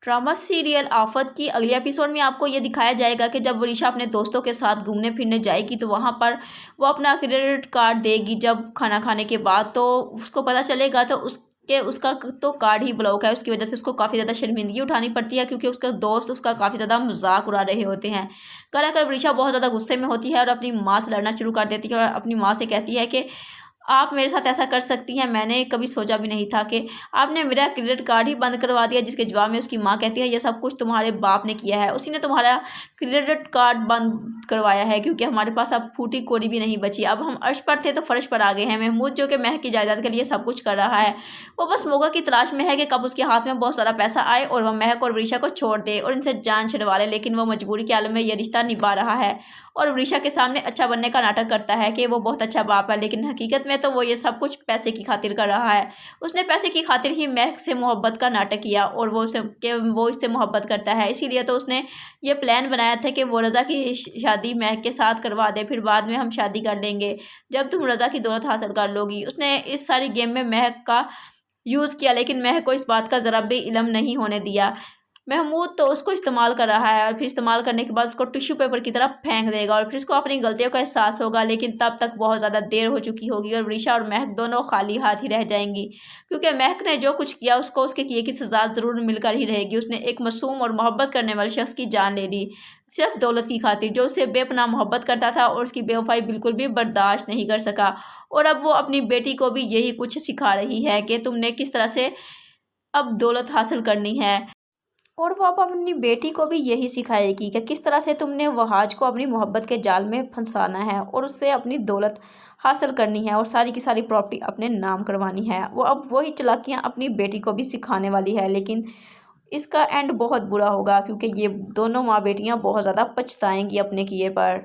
Drama serial आफत की अगले एपिसोड में आपको ये दिखाया जाएगा कि जब वरीशा अपने दोस्तों के साथ घूमने फिरने जाएगी तो वहाँ पर वो अपना क्रेडिट कार्ड देगी जब खाना खाने के बाद, तो उसको पता चलेगा तो उसका तो कार्ड ही ब्लॉक है। उसकी वजह से उसको काफ़ी ज़्यादा शर्मिंदगी उठानी पड़ती है क्योंकि उसका दोस्त उसका काफ़ी ज़्यादा मजाक उड़ा रहे होते हैं। कर वरीशा बहुत ज़्यादा गुस्से में होती है और अपनी माँ से लड़ना शुरू कर देती है और अपनी माँ से कहती है कि आप मेरे साथ ऐसा कर सकती हैं, मैंने कभी सोचा भी नहीं था कि आपने मेरा क्रेडिट कार्ड ही बंद करवा दिया। जिसके जवाब में उसकी माँ कहती है ये सब कुछ तुम्हारे बाप ने किया है, उसी ने तुम्हारा क्रेडिट कार्ड बंद करवाया है क्योंकि हमारे पास अब फूटी कोरी भी नहीं बची। अब हम अर्श पर थे तो फर्श पर आ गए हैं। महमूद जो कि महक की जायदाद के लिए सब कुछ कर रहा है, वो बस मौका की तलाश में है कि कब उसके हाथ में बहुत सारा पैसा आए और वह महक और वरीशा को छोड़ दे और इनसे जान छुड़वा ले। लेकिन वो मजबूरी के आलम में ये रिश्ता निभा रहा है और वरीशा के सामने अच्छा बनने का नाटक करता है कि वो बहुत अच्छा बाप है, लेकिन हकीकत में तो वो ये सब कुछ पैसे की खातिर कर रहा है। उसने पैसे की खातिर ही महक से मोहब्बत का नाटक किया और वो इससे मोहब्बत करता है, इसीलिए तो उसने ये प्लान बनाया था कि वो रज़ा की शादी महक के साथ करवा दे, फिर बाद में हम शादी कर लेंगे जब तुम रज़ा की दौलत हासिल कर लोगी। उसने इस सारी गेम में महक का यूज़ किया, लेकिन महक को इस बात का ज़रा भी इल्म नहीं होने दिया। महमूद तो उसको इस्तेमाल कर रहा है और फिर इस्तेमाल करने के बाद उसको टिश्यू पेपर की तरफ फेंक देगा और फिर उसको अपनी गलतियों का एहसास होगा, लेकिन तब तक बहुत ज़्यादा देर हो चुकी होगी और वरीशा और महक दोनों खाली हाथ ही रह जाएंगी क्योंकि महक ने जो कुछ किया उसको उसके किए की सज़ा ज़रूर मिलकर ही रहेगी। उसने एक मासूम और मोहब्बत करने वाले शख्स की जान ले ली सिर्फ दौलत की खातिर, जो उससे बेपनाह मोहब्बत करता था और उसकी बेवफाई बिल्कुल भी बर्दाश्त नहीं कर सका। और अब वो अपनी बेटी को भी यही कुछ सिखा रही है कि तुमने किस तरह से अब दौलत हासिल करनी है और वो अब अपनी बेटी को भी यही सिखाएगी कि किस तरह से तुमने वहाज को अपनी मोहब्बत के जाल में फंसाना है और उससे अपनी दौलत हासिल करनी है और सारी की सारी प्रॉपर्टी अपने नाम करवानी है। वो अब वही चालाकियाँ अपनी बेटी को भी सिखाने वाली है, लेकिन इसका एंड बहुत बुरा होगा क्योंकि ये दोनों माँ बेटियाँ बहुत ज़्यादा पछताएंगी अपने किए पर।